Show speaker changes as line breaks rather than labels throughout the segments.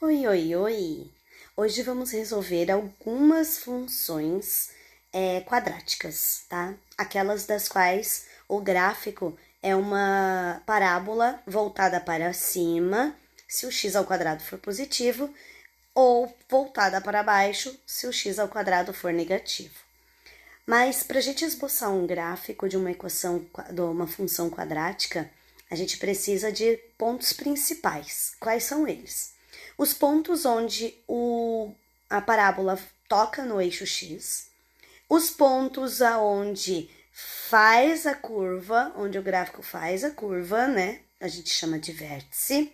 Oi, oi, oi! Hoje vamos resolver algumas funções quadráticas, tá? Aquelas das quais o gráfico é uma parábola voltada para cima, se o x ao quadrado for positivo, ou voltada para baixo, se o x ao quadrado for negativo. Mas para a gente esboçar um gráfico de uma equação, de uma função quadrática, a gente precisa de pontos principais. Quais são eles? Os pontos onde a parábola toca no eixo x, os pontos aonde faz a curva, onde o gráfico faz a curva, né? A gente chama de vértice,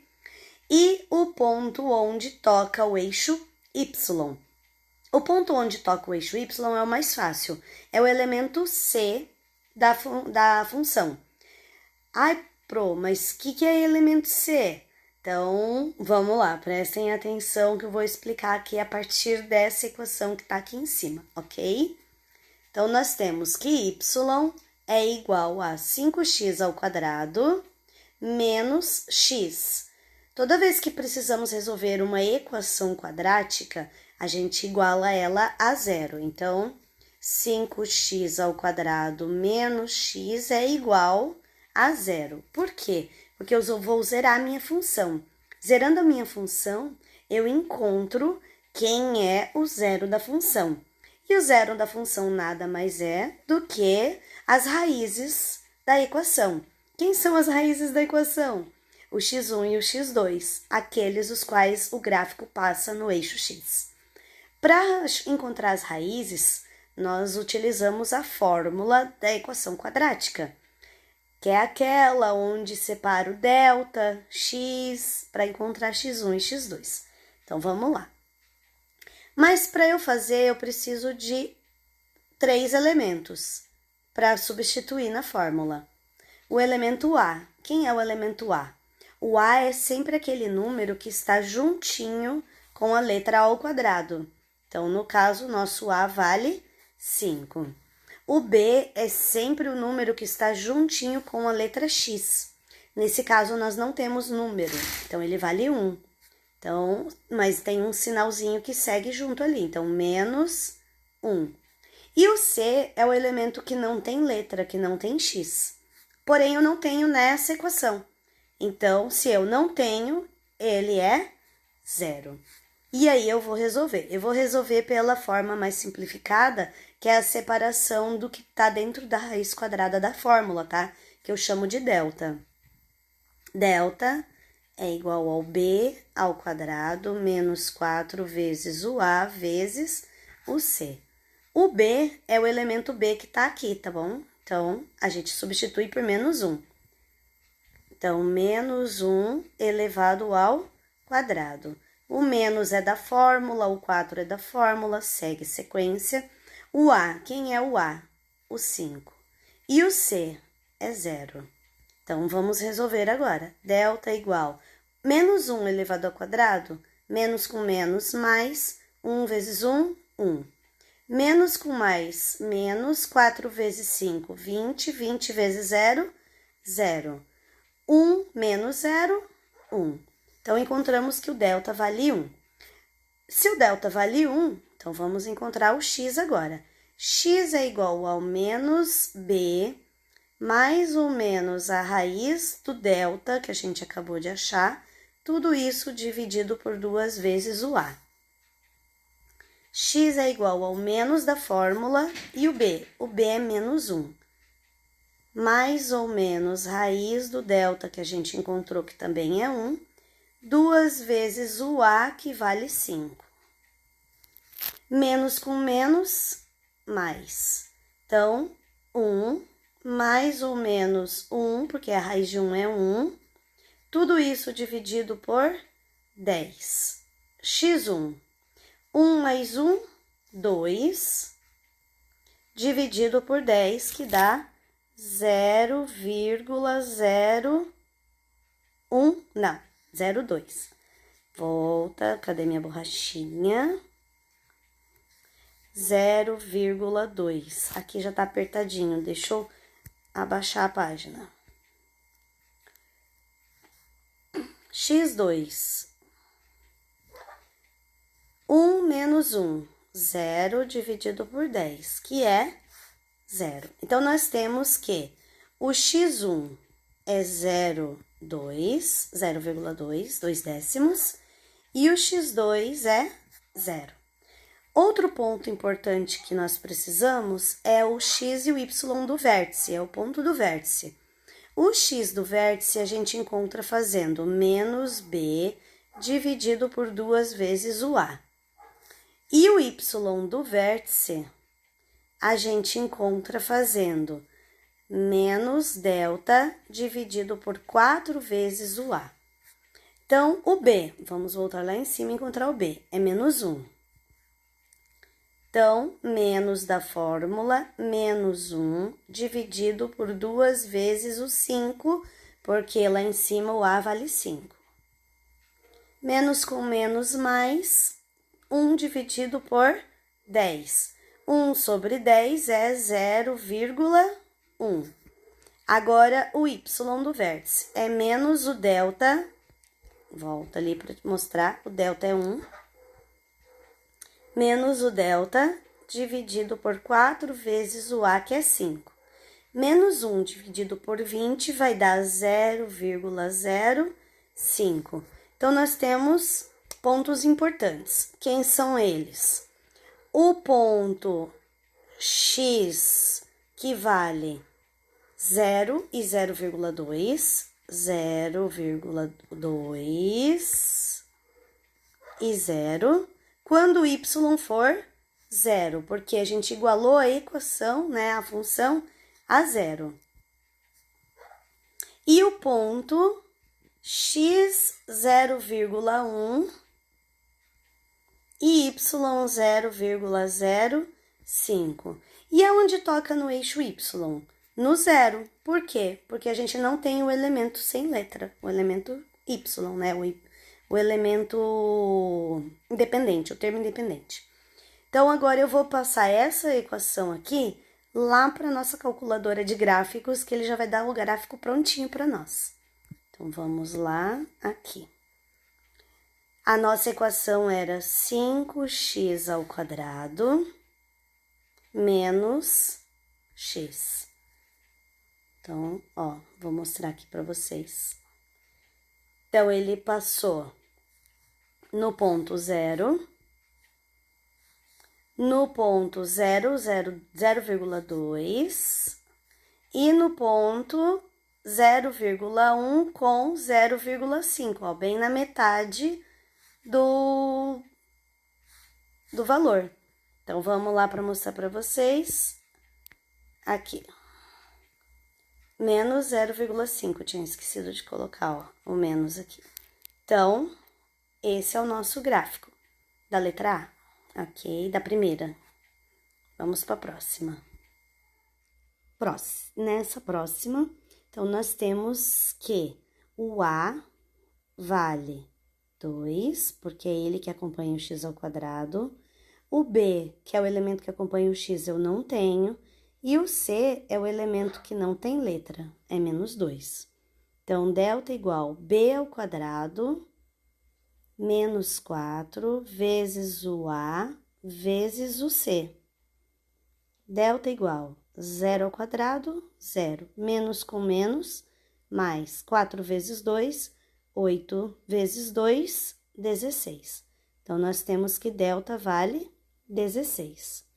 e o ponto onde toca o eixo y. O ponto onde toca o eixo y é o mais fácil, é o elemento c da função. Ai, Pro, mas o que é elemento c? Então, vamos lá, prestem atenção que eu vou explicar aqui a partir dessa equação que está aqui em cima, ok? Então, nós temos que y é igual a 5x ao quadrado menos x. Toda vez que precisamos resolver uma equação quadrática, a gente iguala ela a zero. Então, 5x ao quadrado menos x é igual a zero. Por quê? Porque eu vou zerar a minha função. Zerando a minha função, eu encontro quem é o zero da função. E o zero da função nada mais é do que as raízes da equação. Quem são as raízes da equação? O x1 e o x2, aqueles os quais o gráfico passa no eixo x. Para encontrar as raízes, nós utilizamos a fórmula da equação quadrática, que é aquela onde separo delta, x, para encontrar x1 e x2. Então, vamos lá. Mas para eu fazer, eu preciso de 3 elementos para substituir na fórmula. O elemento A. Quem é o elemento A? O A é sempre aquele número que está juntinho com a letra A ao quadrado. Então, no caso, o nosso A vale 5. O B é sempre o número que está juntinho com a letra X. Nesse caso, nós não temos número, então ele vale 1. Então, mas tem um sinalzinho que segue junto ali, então menos 1. E o C é o elemento que não tem letra, que não tem X. Porém, eu não tenho nessa equação. Então, se eu não tenho, ele é 0. E aí eu vou resolver. Eu vou resolver pela forma mais simplificada, que é a separação do que está dentro da raiz quadrada da fórmula, tá? Que eu chamo de delta. Delta é igual ao b ao quadrado menos 4 vezes o a vezes o c. O b é o elemento b que está aqui, tá bom? Então, a gente substitui por menos 1. Então, menos 1 elevado ao quadrado. O menos é da fórmula, o 4 é da fórmula, segue sequência. O A, quem é o A? O 5. E o C é 0. Então, vamos resolver agora. Delta é igual menos 1 elevado ao quadrado, menos com menos, mais 1 vezes 1, 1. Menos com mais, menos 4 vezes 5, 20. 20 vezes 0, 0. 1 menos 0, 1. Então, encontramos que o delta vale 1. Se o delta vale 1, então vamos encontrar o x agora. X é igual ao menos b, mais ou menos a raiz do delta, que a gente acabou de achar, tudo isso dividido por 2 vezes o a. X é igual ao menos da fórmula e o b é menos 1. Mais ou menos raiz do delta, que a gente encontrou que também é 1, 2 vezes o a, que vale 5. Menos com menos, mais. Então, 1, mais ou menos 1, porque a raiz de 1 é 1. Tudo isso dividido por 10. x1. 1 mais 1, 2. Dividido por 10, que dá 0,01, não, 0,2. Volta, cadê minha borrachinha? 0,2. Aqui já tá apertadinho, deixa eu abaixar a página. x2 menos 1? 0 dividido por 10, que é 0. Então, nós temos que o x1 é 0,2, 0,2, 2 décimos, e o x2 é 0. Outro ponto importante que nós precisamos é o x e o y do vértice, é o ponto do vértice. O x do vértice a gente encontra fazendo menos b dividido por 2 vezes o a. E o y do vértice a gente encontra fazendo menos delta dividido por 4 vezes o a. Então, o b, vamos voltar lá em cima e encontrar o b, é menos 1. Então, menos da fórmula, menos 1 dividido por 2 vezes o 5, porque lá em cima o a vale 5. Menos com menos mais, 1 dividido por 10. 1 sobre 10 é 0,1. Agora, o y do vértice é menos o delta, volta ali para mostrar, o delta é 1, menos o delta dividido por 4 vezes o a, que é 5. Menos 1 dividido por 20 vai dar 0,05. Então, nós temos pontos importantes. Quem são eles? O ponto x, que vale 0 e 0,2, 0,2 e 0, quando o y for 0, porque a gente igualou a equação, né, a função, a 0. E o ponto x 0,1 e y 0,05. E aonde toca no eixo y? No 0. Por quê? Porque a gente não tem o elemento sem letra, o elemento y, né? O elemento independente, o termo independente. Então, agora eu vou passar essa equação aqui lá para nossa calculadora de gráficos, que ele já vai dar o gráfico prontinho para nós. Então, vamos lá, aqui. A nossa equação era 5x ao quadrado menos x. Então, ó, vou mostrar aqui para vocês. Então, ele passou no ponto 0, no ponto 0,2 e no ponto 0,1 com 0,5, ó, bem na metade do valor. Então, vamos lá para mostrar para vocês. Aqui. Menos 0,5, tinha esquecido de colocar, ó, o menos aqui. Então, esse é o nosso gráfico da letra A, ok? Da primeira. Vamos para a próxima. Nessa próxima, então, nós temos que o A vale 2, porque é ele que acompanha o x ao quadrado. O B, que é o elemento que acompanha o x, eu não tenho. E o C é o elemento que não tem letra, é menos 2. Então, delta igual b ao quadrado menos 4 vezes o A vezes o C. Delta igual 0 ao quadrado, 0. Menos com menos, mais 4 vezes 2, 8 vezes 2, 16. Então, nós temos que delta vale 16.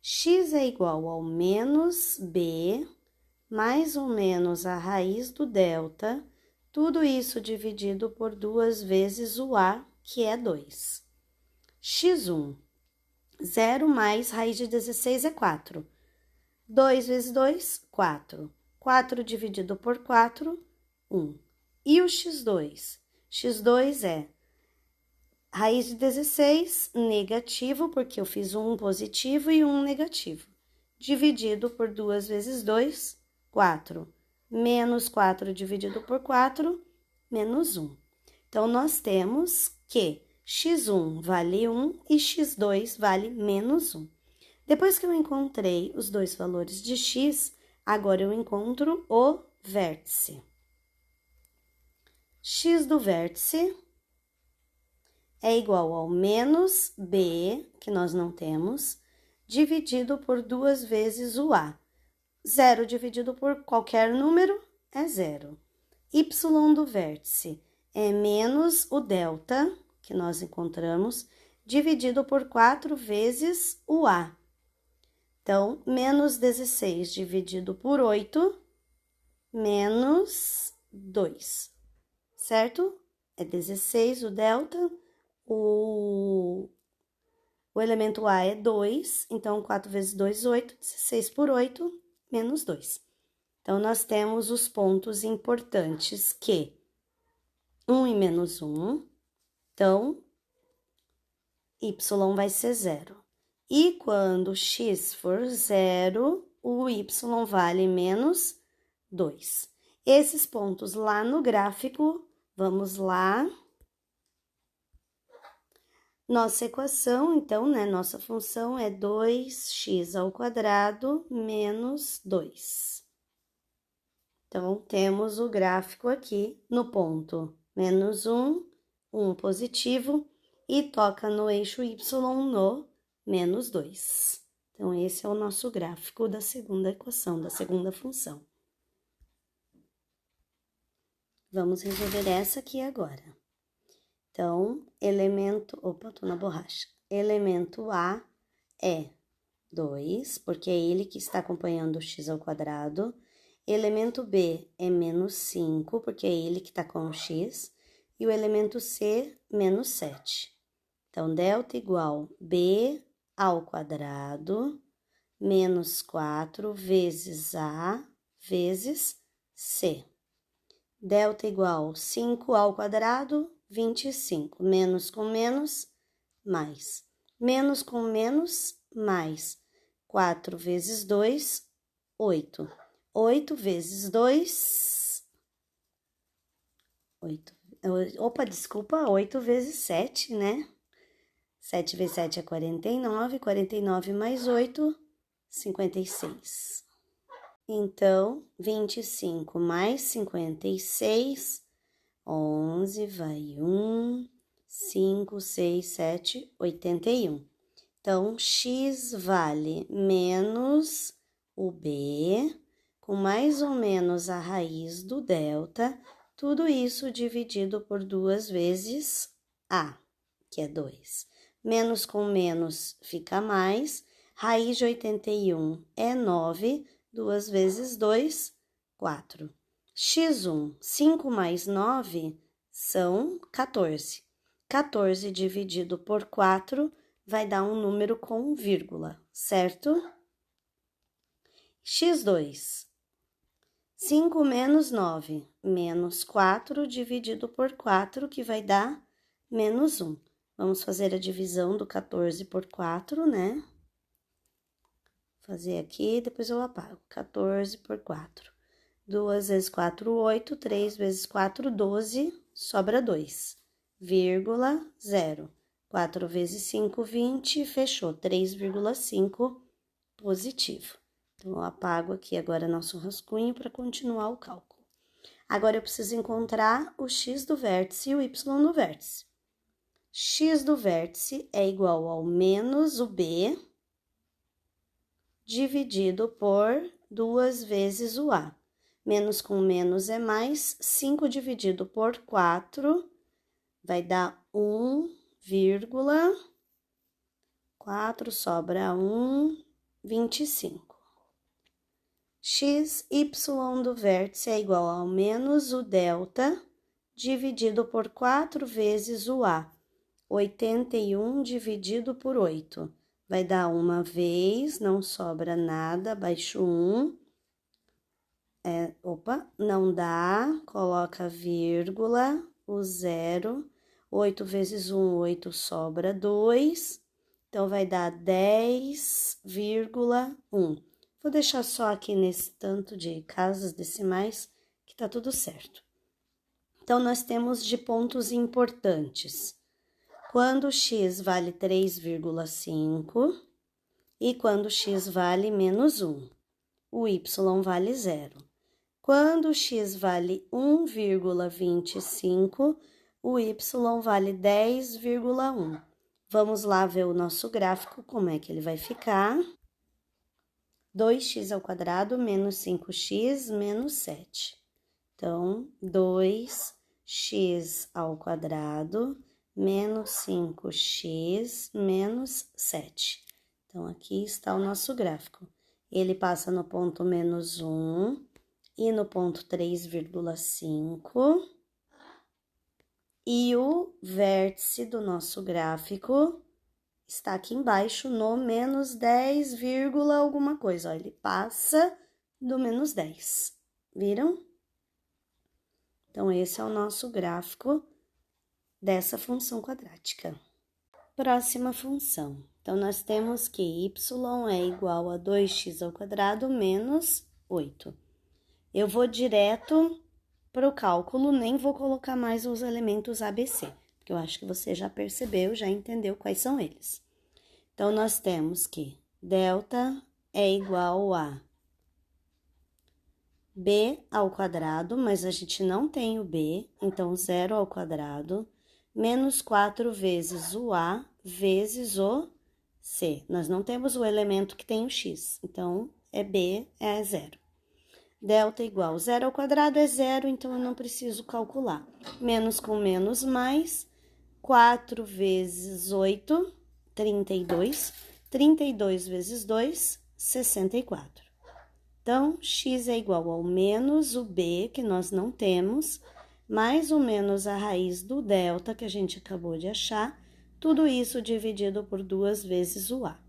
X é igual ao menos b, mais ou menos a raiz do delta, tudo isso dividido por 2 vezes o a, que é 2. x1, 0 mais raiz de 16 é 4. 2 vezes 2, 4. 4 dividido por 4, 1. E o x2? x2 é raiz de 16, negativo, porque eu fiz um positivo e um negativo. Dividido por 2 vezes 2, 4. Menos 4 dividido por 4, menos 1. Então, nós temos que x1 vale 1 e x2 vale menos 1. Depois que eu encontrei os dois valores de x, agora eu encontro o vértice. X do vértice é igual ao menos b, que nós não temos, dividido por 2 vezes o a. 0 dividido por qualquer número é 0. Y do vértice é menos o delta, que nós encontramos, dividido por 4 vezes o a. Então, menos 16 dividido por 8, menos 2, certo? É 16 o delta, o elemento a é 2, então 4 vezes 2, 8, 16 por 8, menos 2. Então, nós temos os pontos importantes que 1 e menos 1, então, y vai ser 0. E quando x for 0, o y vale menos 2. Esses pontos lá no gráfico, vamos lá. Nossa equação, então, né, nossa função é 2x ao quadrado menos 2. Então, temos o gráfico aqui no ponto menos 1, 1 positivo, e toca no eixo y no menos 2. Então, esse é o nosso gráfico da segunda equação, da segunda função. Vamos resolver essa aqui agora. Então, elemento... Opa, tô na borracha. Elemento A é 2, porque é ele que está acompanhando o x ao quadrado. Elemento B é menos 5, porque é ele que está com o x. E o elemento C, menos 7. Então, delta igual B ao quadrado, menos 4 vezes A vezes C. Delta igual 5 ao quadrado, 25. Menos com menos, mais. Menos com menos, mais. 4 vezes 2, 8. 8 vezes 2... 8 vezes 7, né? 7 vezes 7 é 49, 49 mais 8, 56. Então, 25 mais 56, 11, vai 1, 5, 6, 7, 81. Então, x vale menos o b, com mais ou menos a raiz do delta, tudo isso dividido por 2 vezes a, que é 2. Menos com menos fica mais, raiz de 81 é 9, 2 vezes 2, 4. x1, 5 mais 9 são 14. 14 dividido por 4 vai dar um número com vírgula, certo? x2, 5 menos 9, menos 4 dividido por 4, que vai dar menos 1. Vamos fazer a divisão do 14 por 4, né? Fazer aqui, depois eu apago. 14 por 4. 2 vezes 4, 8. 3 vezes 4, 12. Sobra 2. Vírgula, 0. 4 vezes 5, 20. Fechou. 3,5 positivo. Então, eu apago aqui agora nosso rascunho para continuar o cálculo. Agora, eu preciso encontrar o x do vértice e o y do vértice. X do vértice é igual ao menos o b dividido por 2 vezes o a. Menos com menos é mais, 5 dividido por 4 vai dar 1,4, sobra 1, 25. X, y do vértice é igual ao menos o delta dividido por 4 vezes o a. 81 dividido por 8. Vai dar uma vez, não sobra nada, abaixo 1. Não dá, coloca vírgula, o 0. 8 vezes 1, 8, sobra 2. Então, vai dar 10,1. Vou deixar só aqui nesse tanto de casas decimais, que tá tudo certo. Então, nós temos de pontos importantes. Quando x vale 3,5 e quando x vale menos 1. O y vale 0. Quando x vale 1,25, o y vale 10,1. Vamos lá ver o nosso gráfico, como é que ele vai ficar. 2x ao quadrado menos 5x menos 7. Então, 2x ao quadrado menos 5x menos 7. Então, aqui está o nosso gráfico. Ele passa no ponto menos 1 e no ponto 3,5. E o vértice do nosso gráfico está aqui embaixo no menos 10, alguma coisa. Ó, ele passa do menos 10. Viram? Então, esse é o nosso gráfico dessa função quadrática. Próxima função. Então, nós temos que y é igual a 2x ao quadrado menos 8. Eu vou direto para o cálculo, nem vou colocar mais os elementos ABC, porque eu acho que você já percebeu, já entendeu quais são eles. Então, nós temos que delta é igual a b ao quadrado, mas a gente não tem o b, então 0 ao quadrado, menos 4 vezes o a vezes o c. Nós não temos o elemento que tem o x, então b é 0. Delta igual 0 ao quadrado é 0, então eu não preciso calcular. Menos com menos mais, 4 vezes 8, 32. 32 vezes 2, 64. Então, x é igual ao menos o b, que nós não temos, mais ou menos a raiz do delta, que a gente acabou de achar, tudo isso dividido por 2 vezes o a.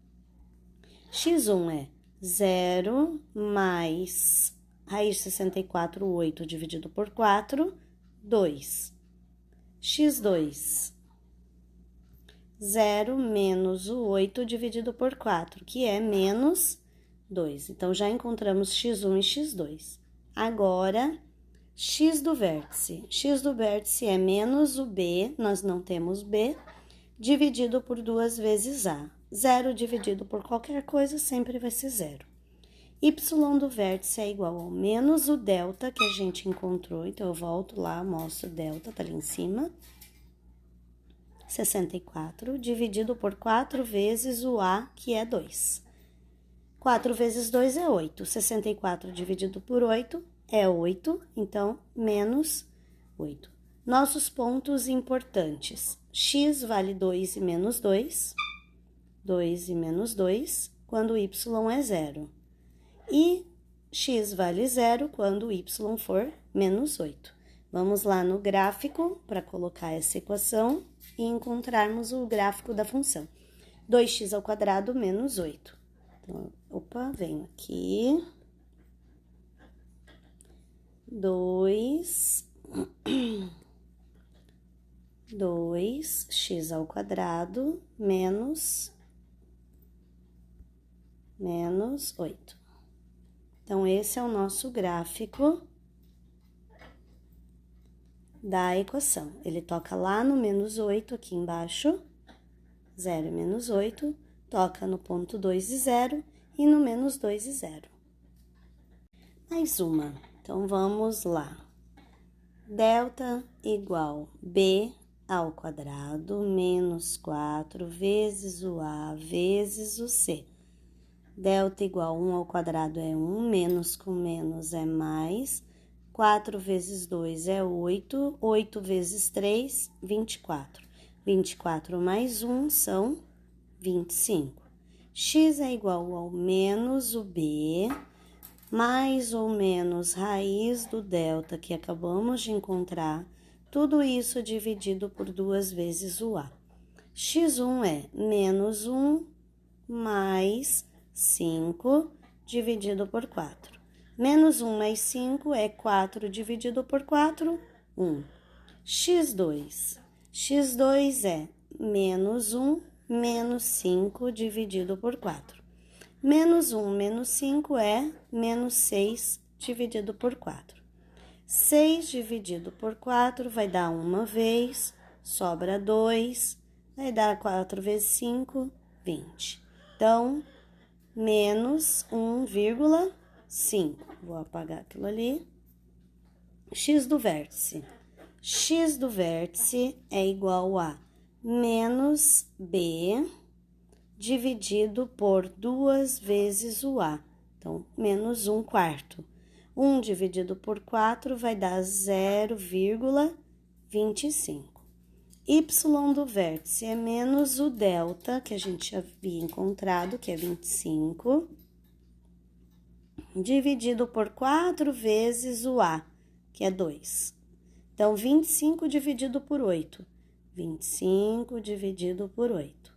x1 é 0 mais raiz de 64, 8 dividido por 4, 2. x2, 0 menos o 8 dividido por 4, que é menos 2. Então, já encontramos x1 e x2. Agora, x do vértice. X do vértice é menos o b, nós não temos b, dividido por 2 vezes a. 0 dividido por qualquer coisa sempre vai ser 0. Y do vértice é igual ao menos o delta que a gente encontrou. Então, eu volto lá, mostro o delta, tá ali em cima. 64, dividido por 4 vezes o a, que é 2. 4 vezes 2 é 8. 64 dividido por 8 é 8, então, menos 8. Nossos pontos importantes. X vale 2 e menos 2. 2 e menos 2, quando y é 0. E x vale 0 quando y for menos 8. Vamos lá no gráfico para colocar essa equação e encontrarmos o gráfico da função. 2x ao quadrado menos 8. Então, venho aqui. 2x ao quadrado menos 8. Então, esse é o nosso gráfico da equação. Ele toca lá no menos 8, aqui embaixo, 0 e menos 8, toca no ponto 2 e 0 e no menos 2 e 0. Mais uma. Então, vamos lá. Delta igual b ao quadrado menos 4 vezes o a vezes o c. Delta igual 1 ao quadrado é 1, menos com menos é mais. 4 vezes 2 é 8, 8 vezes 3, 24. 24 mais 1 são 25. X é igual ao menos o b, mais ou menos raiz do delta que acabamos de encontrar, tudo isso dividido por 2 vezes o a. x1 é menos 1 mais 5 dividido por 4. Menos 1 mais 5 é 4 dividido por 4, 1. x2. x2 é menos 1 menos 5 dividido por 4. Menos 1 menos 5 é menos 6 dividido por 4. 6 dividido por 4 vai dar uma vez, sobra 2, vai dar 4 vezes 5, 20. Então, menos 1,5. Vou apagar aquilo ali. X do vértice. x do vértice é igual a menos b dividido por 2 vezes o a. Então, menos 1/4. 1 dividido por 4 vai dar 0,25. Y do vértice é menos o delta, que a gente havia encontrado, que é 25, dividido por 4 vezes o a, que é 2. Então, 25 dividido por 8. 25 dividido por 8.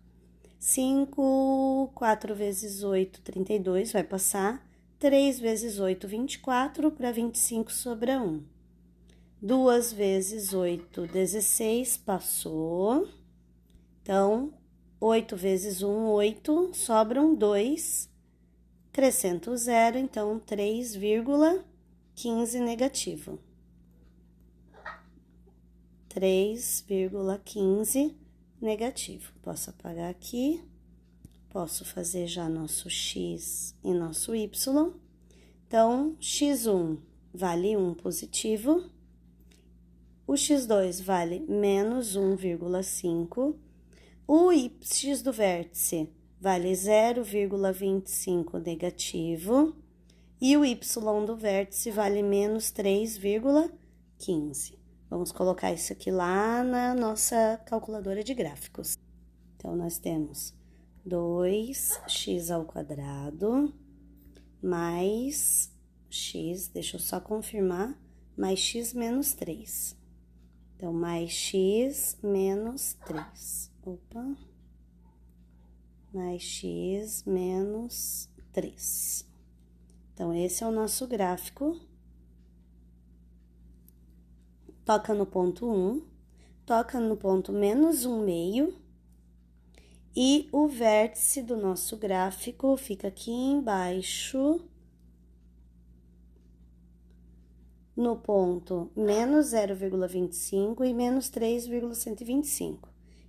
5, 4 vezes 8, 32, vai passar. 3 vezes 8, 24, para 25 sobra 1. 2 vezes 8, 16, passou. Então, 8 vezes 1, 8, sobram 2. Acrescento 0, então 3,15 negativo. 3,15 negativo. Posso apagar aqui. Posso fazer já nosso x e nosso y. Então, x1 vale 1 positivo. O x2 vale menos 1,5. O x do vértice vale 0,25 negativo. E o y do vértice vale menos 3,15. Vamos colocar isso aqui lá na nossa calculadora de gráficos. Então, nós temos 2x² mais x, deixa eu só confirmar, mais x menos 3. Então, mais x menos 3. Opa. Mais x menos 3. Então, esse é o nosso gráfico. Toca no ponto 1, toca no ponto menos 1/2, e o vértice do nosso gráfico fica aqui embaixo, no ponto menos 0,25 e menos 3,125,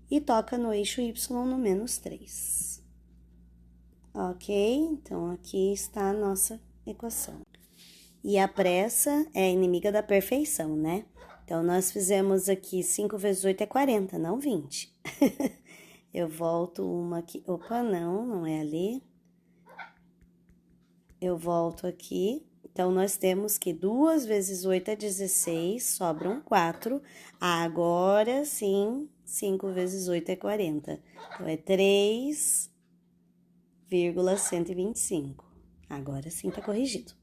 e toca no eixo y no menos 3. Ok? Então, aqui está a nossa equação. E a pressa é inimiga da perfeição, né? Então, nós fizemos aqui 5 vezes 8 é 40, não 20. Eu volto uma aqui. Opa, não é ali. Eu volto aqui. Então, nós temos que 2 vezes 8 é 16, sobram 4. Agora, sim, 5 vezes 8 é 40. Então, é 3,125. Agora sim tá corrigido.